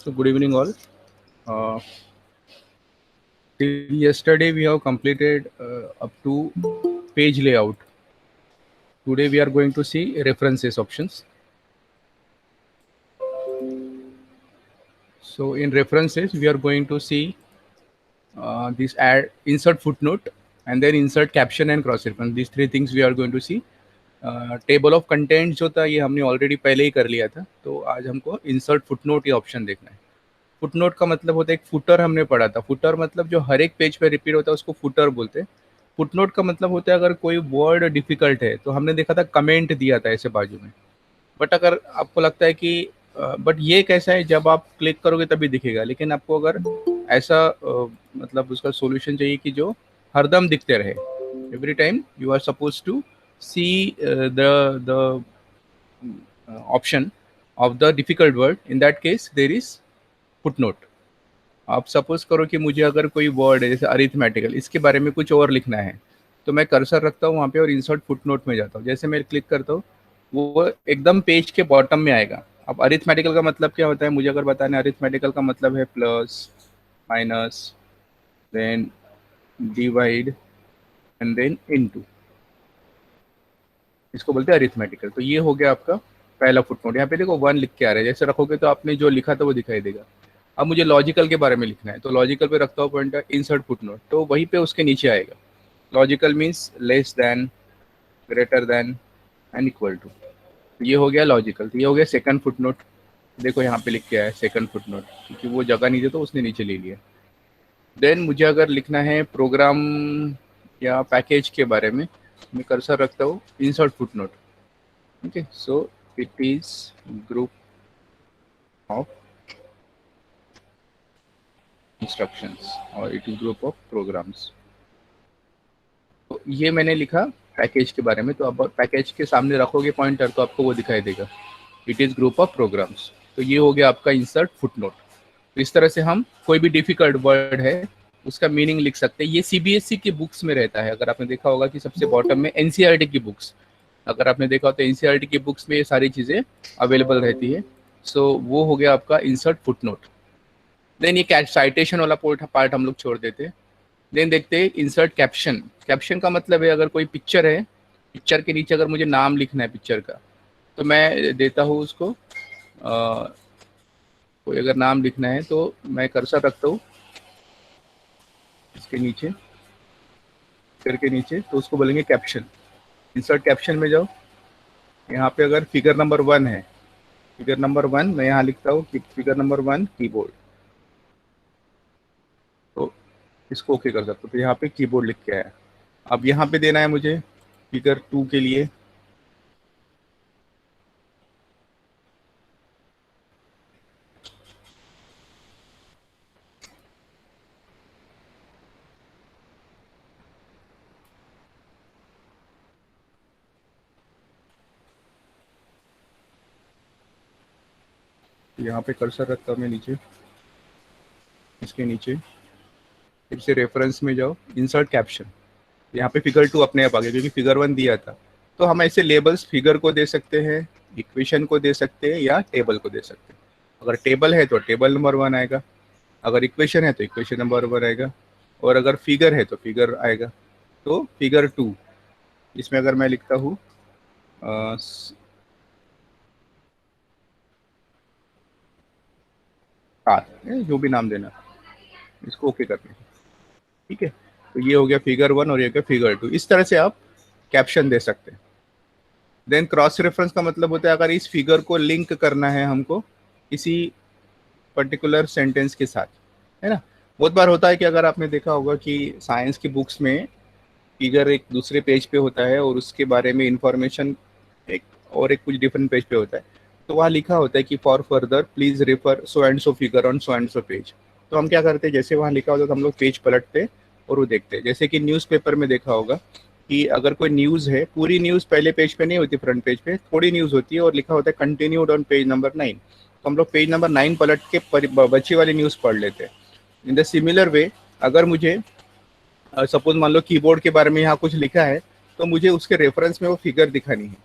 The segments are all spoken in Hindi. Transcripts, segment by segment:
So good evening all. Till yesterday we have completed up to page layout. Today we are going to see references options. So in references we are going to see this add insert footnote and then insert caption and cross reference. These three things we are going to see. Table of content जो था ये हमने ऑलरेडी पहले ही कर लिया था, तो आज हमको इंसर्ट फुटनोट ये ऑप्शन देखना है. फुटनोट का मतलब होता है एक फुटर, हमने पढ़ा था. फुटर मतलब जो हर एक पेज पे रिपीट होता है उसको फुटर बोलते हैं. फुटनोट का मतलब होता है अगर कोई वर्ड डिफिकल्ट है तो हमने देखा था कमेंट दिया था ऐसे बाजू में. बट अगर आपको लगता है कि बट ये कैसा है, जब आप क्लिक करोगे तभी दिखेगा, लेकिन आपको अगर ऐसा मतलब उसका सॉल्यूशन चाहिए कि जो हरदम दिखते रहे, every time you are suppose to see the option of the difficult word. In that case there is footnote. आप सपोज करो कि मुझे अगर कोई वर्ड है जैसे अरिथमेटिकल, इसके बारे में कुछ और लिखना है, तो मैं कर्सर रखता हूँ वहाँ पे और इंसर्ट फुटनोट में जाता हूँ. जैसे मैं क्लिक करता हूँ वो एकदम पेज के बॉटम में आएगा. अब अरिथमेटिकल का मतलब क्या होता है मुझे अगर बताना है. अरिथमेटिकल का मतलब है plus, minus, then divide and then into, इसको बोलते हैं अरिथमेटिकल. तो ये हो गया आपका पहला फुटनोट. यहाँ पे देखो 1 लिख के आ रहा है, जैसे रखोगे तो आपने जो लिखा था वो दिखाई देगा. अब मुझे लॉजिकल के बारे में लिखना है तो लॉजिकल पे रखता हूँ पॉइंटर, इंसर्ट फुटनोट, तो वहीं पे उसके नीचे आएगा. Logical means less than, greater than and equal to. ये हो गया लॉजिकल. तो ये हो गया सेकंड फुटनोट. देखो यहाँ पे लिख के आया सेकंड फुटनोट, क्योंकि वो जगह नहीं थी तो उसने नीचे ले लिया. देन मुझे अगर लिखना है प्रोग्राम या पैकेज के बारे में, मैं कर्सर रखता हूँ insert footnote. Okay, so it is group of instructions और it is group of programs. तो ये मैंने लिखा पैकेज के बारे में. तो अब पैकेज के सामने रखोगे पॉइंटर तो आपको वो दिखाई देगा, it is group of programs. तो ये हो गया आपका इंसर्ट फुटनोट. तो इस तरह से हम कोई भी डिफिकल्ट वर्ड है उसका मीनिंग लिख सकते हैं. ये सीबीएसई की बुक्स में रहता है. अगर आपने देखा होगा कि सबसे बॉटम में एनसीईआरटी की बुक्स, अगर आपने देखा हो तो एनसीईआरटी की बुक्स में ये सारी चीज़ें अवेलेबल रहती है. सो वो हो गया आपका इंसर्ट फुटनोट. देन ये साइटेशन वाला पार्ट हम लोग छोड़ देते हैं. देन देखते हैं इंसर्ट कैप्शन. कैप्शन का मतलब है अगर कोई पिक्चर है, पिक्चर के नीचे अगर मुझे नाम लिखना है पिक्चर का, तो मैं देता हूँ उसको कोई अगर नाम लिखना है तो मैं कर्सर रखता हूँ इसके नीचे, फिगर के नीचे, तो उसको बोलेंगे कैप्शन. इंसर्ट कैप्शन में जाओ. यहाँ पे अगर फिगर नंबर 1 है, फिगर नंबर 1 मैं यहाँ लिखता हूँ कि फिगर नंबर 1 कीबोर्ड, तो इसको ओके कर सकते हो. तो यहाँ पे कीबोर्ड लिख के आया. अब यहाँ पे देना है मुझे फिगर 2 के लिए यहाँ पे कर्सर रखता हूँ मैं नीचे, इसके नीचे. फिर से रेफरेंस में जाओ, इंसर्ट कैप्शन. यहाँ पे फिगर 2 अपने आप आ गया क्योंकि फिगर 1 दिया था. तो हम ऐसे लेबल्स फिगर को दे सकते हैं, इक्वेशन को दे सकते हैं या टेबल को दे सकते हैं. अगर टेबल है तो टेबल नंबर 1 आएगा, अगर इक्वेशन है तो इक्वेशन नंबर 1 आएगा, और अगर फिगर है तो फिगर आएगा. तो फिगर 2 इसमें अगर मैं लिखता हूँ जो भी नाम देना, इसको ओके करते हैं. ठीक है, तो ये हो गया फिगर 1 और ये हो गया फिगर 2. इस तरह से आप कैप्शन दे सकते हैं. देन क्रॉस रेफरेंस का मतलब होता है अगर इस फिगर को लिंक करना है हमको किसी पर्टिकुलर सेंटेंस के साथ, है ना. बहुत बार होता है कि अगर आपने देखा होगा कि साइंस की बुक्स में फिगर एक दूसरे पेज पे होता है और उसके बारे में इंफॉर्मेशन एक और एक कुछ डिफरेंट पेज पे होता है. तो वहाँ लिखा होता है कि for further please refer so and so figure on so and so page. तो हम क्या करते हैं, जैसे वहाँ लिखा होता है तो हम लोग पेज पलटते और वो देखते हैं. जैसे कि न्यूज़पेपर में देखा होगा कि अगर कोई न्यूज़ है, पूरी न्यूज़ पहले पेज पे नहीं होती, फ्रंट पेज पे थोड़ी न्यूज़ होती है और लिखा होता है कंटिन्यूड ऑन पेज नंबर 9. तो हम लोग पेज नंबर 9 पलट के बची वाली न्यूज़ पढ़ लेते हैं. इन द सिमिलर वे अगर मुझे सपोज मान लो कीबोर्ड के बारे में यहाँ कुछ लिखा है तो मुझे उसके रेफरेंस में वो फिगर दिखानी है.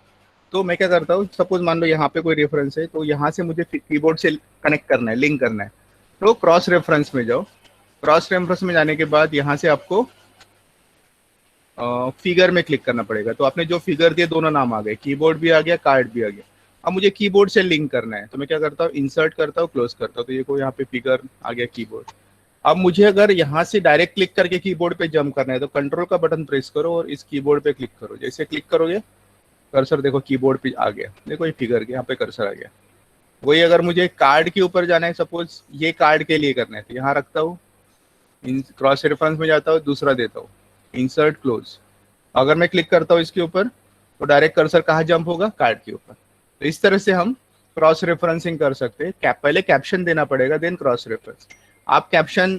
तो मैं क्या करता हूँ, सपोज मान लो यहाँ पे कोई रेफरेंस है, तो यहाँ से मुझे कीबोर्ड से कनेक्ट करना है, लिंक करना है, तो क्रॉस रेफरेंस में जाओ। क्रॉस रेफरेंस में जाने के बाद यहाँ से आपको फिगर में क्लिक करना पड़ेगा। तो आपने जो फिगर दिए दोनों नाम आ गए, कीबोर्ड भी आ गया, कार्ड भी आ गया। अब मुझे कीबोर्ड से लिंक करना है, तो मैं क्या करता हूँ, इंसर्ट करता हूँ, क्लोज करता हूँ, तो ये को यहाँ पे फिगर आ गया, कीबोर्ड। अब मुझे अगर यहाँ से डायरेक्ट क्लिक करके कीबोर्ड पे जंप करना है, तो कंट्रोल का बटन प्रेस करो और इस कीबोर्ड पे क्लिक करो। जैसे क्लिक करोगे कर्सर देखो कीबोर्ड पे आ गया, देखो ये फिगर के यहाँ पे कर्सर आ गया। वही अगर मुझे कार्ड के ऊपर जाना है, सपोज ये कार्ड के लिए करना है, तो यहाँ रखता हूँ, क्रॉस रेफरेंस में जाता हूँ, दूसरा देता हूँ, इंसर्ट क्लोज। अगर मैं क्लिक करता हूँ इसके ऊपर, तो डायरेक्ट कर्सर कहाँ जंप होगा, कार्ड के ऊपर। तो इस तरह से हम क्रॉस रेफरेंसिंग कर सकते हैं। पहले कैप्शन देना पड़ेगा, देन क्रॉस रेफरेंस। आप कैप्शन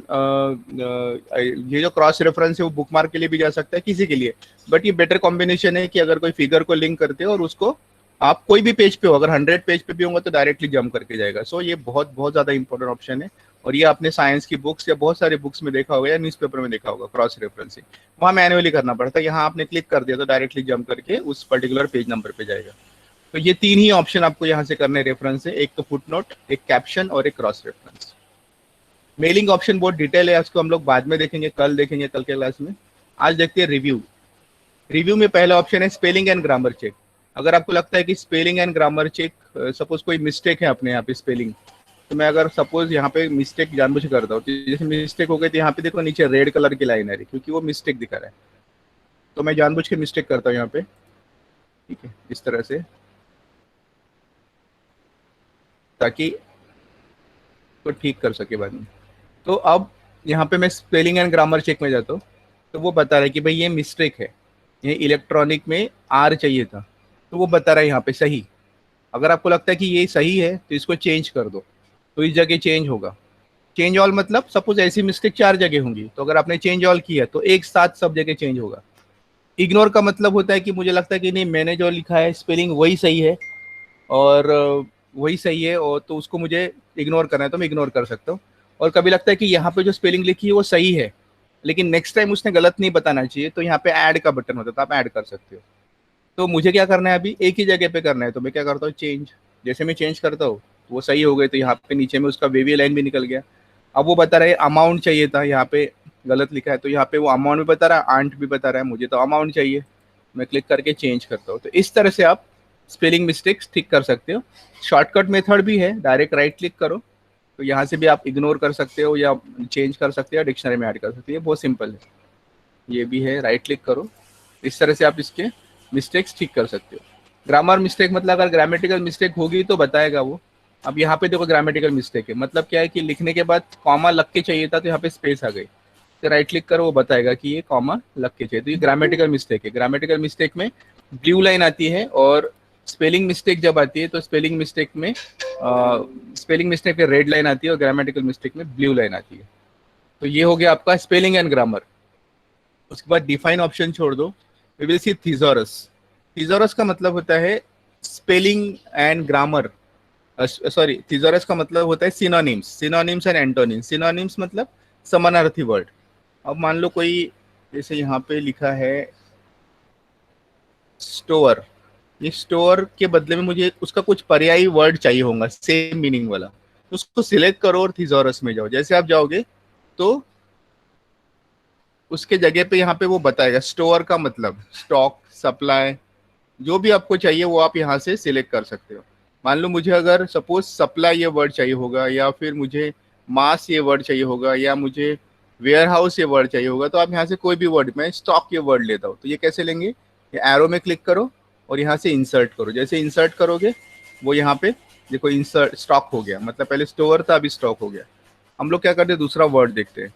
ये जो क्रॉस रेफरेंस है वो बुकमार्क के लिए भी जा सकता है, किसी के लिए, बट ये बेटर कॉम्बिनेशन है कि अगर कोई फिगर को लिंक करते हो और उसको आप कोई भी पेज पे हो, अगर 100 पेज पे भी होंगे तो डायरेक्टली जंप करके जाएगा। सो ये बहुत बहुत ज्यादा इंपॉर्टेंट ऑप्शन है, और ये आपने साइंस की बुक्स या बहुत सारी बुक्स में देखा होगा या न्यूज़पेपर में देखा होगा, क्रॉस रेफरेंसिंग। वहाँ मैन्युअली करना पड़ता है, यहाँ आपने क्लिक कर दिया तो डायरेक्टली जंप करके उस पर्टिकुलर पेज नंबर पे जाएगा। तो ये तीन ही ऑप्शन आपको यहाँ से करने रेफरेंस से, एक तो फुटनोट, एक कैप्शन और एक क्रॉस रेफरेंस। मेलिंग ऑप्शन बहुत डिटेल है, उसको हम लोग बाद में देखेंगे, कल देखेंगे, कल के क्लास में। आज देखते हैं रिव्यू। रिव्यू में पहला ऑप्शन है स्पेलिंग एंड ग्रामर चेक। अगर आपको लगता है कि spelling and grammar check, suppose कोई मिस्टेक है अपने यहाँ पे स्पेलिंग, तो मैं अगर सपोज यहाँ पे मिस्टेक जानबूझ के करता हूँ, तो जैसे मिस्टेक हो गई तो यहाँ पे देखो नीचे रेड कलर की लाइन आ रही, क्योंकि वो मिस्टेक दिखा रहा है, तो मैं जानबूझ के मिस्टेक करता हूँ यहाँ पे, ठीक है, इस तरह से, ताकि तो ठीक कर सके बाद में। तो अब यहाँ पे मैं स्पेलिंग एंड ग्रामर चेक में जाता हूँ, तो वो बता रहा है कि भाई ये मिस्टेक है, ये इलेक्ट्रॉनिक में आर चाहिए था, तो वो बता रहा है यहाँ पे सही। अगर आपको लगता है कि ये सही है तो इसको चेंज कर दो, तो इस जगह चेंज होगा। चेंज ऑल मतलब सपोज ऐसी मिस्टेक 4 जगह होंगी, तो अगर आपने चेंज ऑल किया तो एक साथ सब जगह चेंज होगा। इग्नोर का मतलब होता है कि मुझे लगता है कि नहीं, मैंने जो लिखा है स्पेलिंग वही सही है, और वही सही है, और तो उसको मुझे इग्नोर करना है तो मैं इग्नोर कर सकता हूँ। और कभी लगता है कि यहाँ पे जो स्पेलिंग लिखी है वो सही है, लेकिन नेक्स्ट टाइम उसने गलत नहीं बताना चाहिए, तो यहाँ पे ऐड का बटन होता है, तो आप ऐड कर सकते हो। तो मुझे क्या करना है, अभी एक ही जगह पे करना है, तो मैं क्या करता हूँ, चेंज। जैसे मैं चेंज करता हूँ वो सही हो गए, तो यहाँ पे नीचे में उसका वेवी लाइन भी निकल गया। अब वो बता रहा है अमाउंट चाहिए था, यहाँ पे गलत लिखा है, तो यहाँ पे वो अमाउंट भी बता रहा है, आंट भी बता रहा है, मुझे तो अमाउंट चाहिए, मैं क्लिक करके चेंज करता हूँ। तो इस तरह से आप स्पेलिंग मिस्टेक्स ठीक कर सकते हो। शॉर्टकट मेथड भी है, डायरेक्ट राइट क्लिक करो, तो यहाँ से भी आप इग्नोर कर सकते हो या चेंज कर सकते हो, डिक्शनरी में ऐड कर सकते हो, बहुत सिंपल है। ये भी है, राइट क्लिक करो, इस तरह से आप इसके मिस्टेक्स ठीक कर सकते हो। ग्रामर मिस्टेक मतलब अगर ग्रामेटिकल मिस्टेक होगी तो बताएगा वो। अब यहाँ पे देखो ग्रामेटिकल मिस्टेक है, मतलब क्या है कि लिखने के बाद कॉमा लग के चाहिए था, तो यहाँ पे स्पेस आ गई, तो राइट क्लिक करो, वो बताएगा कि ये कॉमा लग के चाहिए, तो ये ग्रामेटिकल मिस्टेक है। ग्रामेटिकल मिस्टेक में ब्लू लाइन आती है, और स्पेलिंग मिस्टेक जब आती है तो स्पेलिंग मिस्टेक में रेड लाइन आती है, और ग्रामेटिकल मिस्टेक में ब्लू लाइन आती है। तो ये हो गया आपका स्पेलिंग एंड ग्रामर। उसके बाद डिफाइन ऑप्शन छोड़ दो, we will see thesaurus. Thesaurus का मतलब होता है spelling and grammar, sorry, thesaurus का मतलब होता है synonyms, synonyms and antonyms. Synonyms मतलब समानार्थी वर्ड। अब मान लो कोई, जैसे यहाँ पे लिखा है स्टोर, ये स्टोर के बदले में मुझे उसका कुछ पर्यायी वर्ड चाहिए होगा सेम मीनिंग वाला, तो उसको सिलेक्ट करो और थिसॉरस में जाओ। जैसे आप जाओगे तो उसके जगह पे यहाँ पे वो बताएगा, स्टोर का मतलब स्टॉक, सप्लाई, जो भी आपको चाहिए वो आप यहाँ से सिलेक्ट कर सकते हो। मान लो मुझे अगर सपोज सप्लाई ये वर्ड चाहिए होगा, या फिर मुझे मास ये वर्ड चाहिए होगा, या मुझे वेयर हाउस ये वर्ड चाहिए होगा, तो आप यहाँ से कोई भी वर्ड, मैं स्टॉक ये वर्ड लेता हूँ, तो ये कैसे लेंगे, ये एरो में क्लिक करो और यहाँ से इंसर्ट करो। जैसे इंसर्ट करोगे वो यहाँ पे देखो इंसर्ट स्टॉक हो गया, मतलब पहले स्टोर था अभी स्टॉक हो गया। हम लोग क्या करते हैं, दूसरा वर्ड देखते हैं,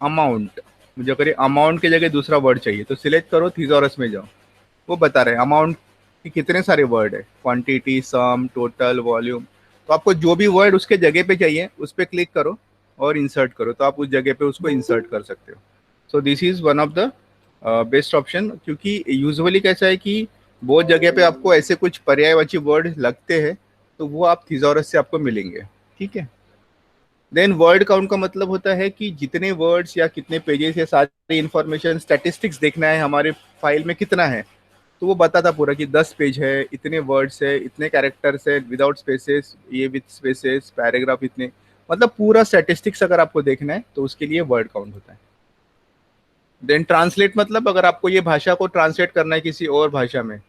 अमाउंट। मुझे अगर अमाउंट की जगह दूसरा वर्ड चाहिए तो सिलेक्ट करो, थिसॉरस में जाओ, वो बता रहे हैं अमाउंट कि कितने सारे वर्ड है, क्वांटिटी, सम, टोटल, वॉल्यूम। तो आपको जो भी वर्ड उसके जगह पे चाहिए उस पर क्लिक करो और इंसर्ट करो, तो आप उस जगह पे उसको इंसर्ट कर सकते हो। So this is one of the best option, क्योंकि यूजुअली कैसा है कि बहुत जगह पे आपको ऐसे कुछ पर्यायवाची वर्ड लगते हैं, तो वो आप थिसॉरस से आपको मिलेंगे, ठीक है। देन वर्ड काउंट का मतलब होता है कि जितने वर्ड्स या कितने पेजेस या सारी इंफॉर्मेशन, स्टैटिस्टिक्स देखना है हमारे फाइल में कितना है, तो वो बताता पूरा कि 10 पेज है, इतने वर्ड्स है, इतने कैरेक्टर्स है, विदाउट स्पेसेस, ये विद स्पेसेस, पैराग्राफ इतने, मतलब पूरा स्टैटिस्टिक्स अगर आपको देखना है तो उसके लिए वर्ड काउंट होता है। देन ट्रांसलेट मतलब अगर आपको ये भाषा को ट्रांसलेट करना है किसी और भाषा में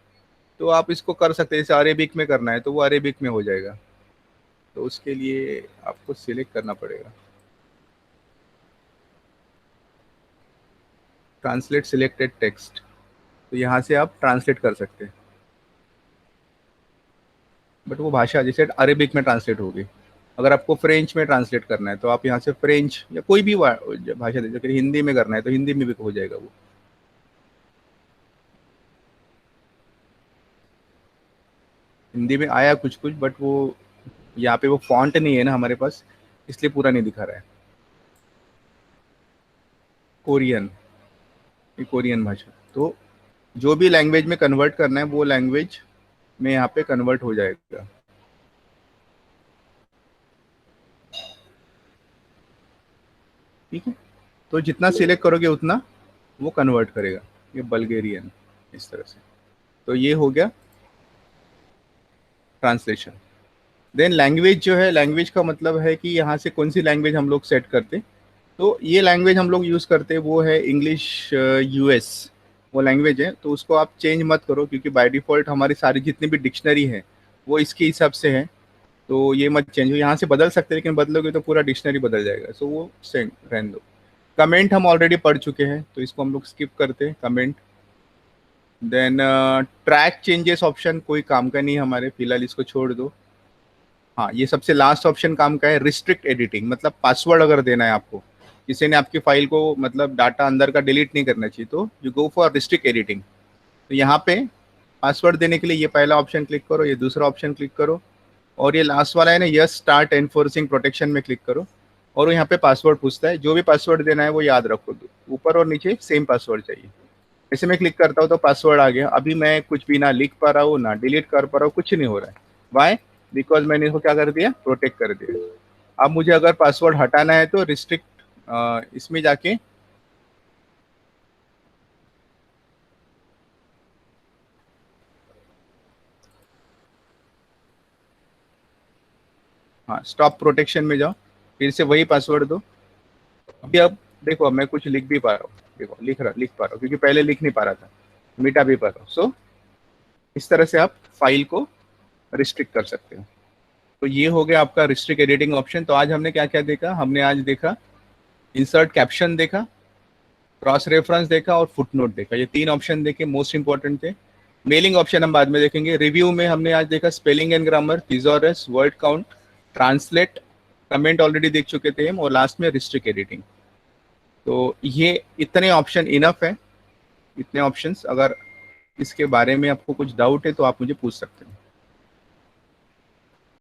तो आप इसको कर सकते हैं, जैसे अरेबिक में करना है तो वो अरेबिक में हो जाएगा, तो उसके लिए आपको सिलेक्ट करना पड़ेगा ट्रांसलेट सिलेक्टेड टेक्स्ट, तो यहाँ से आप ट्रांसलेट कर सकते हैं। बट वो भाषा जैसे अरेबिक में ट्रांसलेट होगी। अगर आपको फ्रेंच में ट्रांसलेट करना है तो आप यहाँ से फ्रेंच या कोई भी भाषा दे, जैसे हिंदी में करना है तो हिंदी में भी हो जाएगा वो। हिंदी में आया कुछ कुछ, बट वो यहाँ पे वो फॉन्ट नहीं है ना हमारे पास, इसलिए पूरा नहीं दिखा रहा है। कोरियन, ये कोरियन भाषा, तो जो भी लैंग्वेज में कन्वर्ट करना है वो लैंग्वेज में यहाँ पे कन्वर्ट हो जाएगा। ठीक है, तो जितना सिलेक्ट करोगे उतना वो कन्वर्ट करेगा। ये बल्गेरियन, इस तरह से। तो ये हो गया ट्रांसलेशन। देन लैंग्वेज जो है, लैंग्वेज का मतलब है कि यहाँ से कौन सी लैंग्वेज हम लोग सेट करते, तो ये लैंग्वेज हम लोग यूज़ करते हैं वो है इंग्लिश यूएस, वो लैंग्वेज है, तो उसको आप चेंज मत करो क्योंकि बाय डिफ़ॉल्ट हमारी सारी जितनी भी डिक्शनरी है वो इसके हिसाब से है, तो ये मत चेंज हो। यहाँ से बदल सकते हैं लेकिन बदलोगे तो पूरा डिक्शनरी बदल जाएगा, सो वो सेंड रहने दो। कमेंट हम ऑलरेडी पढ़ चुके हैं तो इसको हम लोग स्किप करते हैं comment. Then track changes option कोई काम का नहीं है हमारे, फिलहाल इसको छोड़ दो। हाँ, ये सबसे लास्ट ऑप्शन काम का है, रिस्ट्रिक्ट एडिटिंग, मतलब पासवर्ड अगर देना है आपको, किसी ने आपकी फाइल को मतलब डाटा अंदर का डिलीट नहीं करना चाहिए तो you go for restrict editing. तो यहाँ पे पासवर्ड देने के लिए ये पहला ऑप्शन क्लिक करो, ये दूसरा ऑप्शन क्लिक करो, और ये लास्ट वाला है ना, यस स्टार्ट एनफोर्सिंग प्रोटेक्शन में क्लिक करो, और यहाँ पे पासवर्ड पूछता है, जो भी पासवर्ड देना है वो याद रखो, ऊपर और नीचे सेम पासवर्ड चाहिए। ऐसे में क्लिक करता हूँ तो पासवर्ड आ गया। अभी मैं कुछ भी ना लिख पा रहा हूँ ना डिलीट कर पा रहा हूँ, कुछ नहीं हो रहा है। वाई? बिकॉज मैंने इसको क्या कर दिया, प्रोटेक्ट कर दिया। अब मुझे अगर पासवर्ड हटाना है तो रिस्ट्रिक्ट इसमें जाके हाँ स्टॉप प्रोटेक्शन में जाओ, फिर से वही पासवर्ड दो। अभी अब देखो, अब मैं कुछ लिख भी पा रहा हूँ, देखो लिख पा रहा हूँ क्योंकि पहले लिख नहीं पा रहा था, मिटा भी पा रहा हूँ। सो इस तरह से आप फाइल को रिस्ट्रिक्ट कर सकते हो। तो ये हो गया आपका रिस्ट्रिक्ट एडिटिंग ऑप्शन। तो आज हमने क्या क्या देखा, हमने आज देखा इंसर्ट कैप्शन देखा, क्रॉस रेफरेंस देखा और फुटनोट देखा। ये 3 ऑप्शन देखे, मोस्ट इंपॉर्टेंट थे। मेलिंग ऑप्शन हम बाद में देखेंगे। रिव्यू में हमने आज देखा spelling and grammar, thesaurus, word count, translate, comment already देख चुके थे हम, और लास्ट में रिस्ट्रिक्ट एडिटिंग। तो ये इतने ऑप्शन इनफ है, इतने ऑप्शंस। अगर इसके बारे में आपको कुछ डाउट है तो आप मुझे पूछ सकते हैं।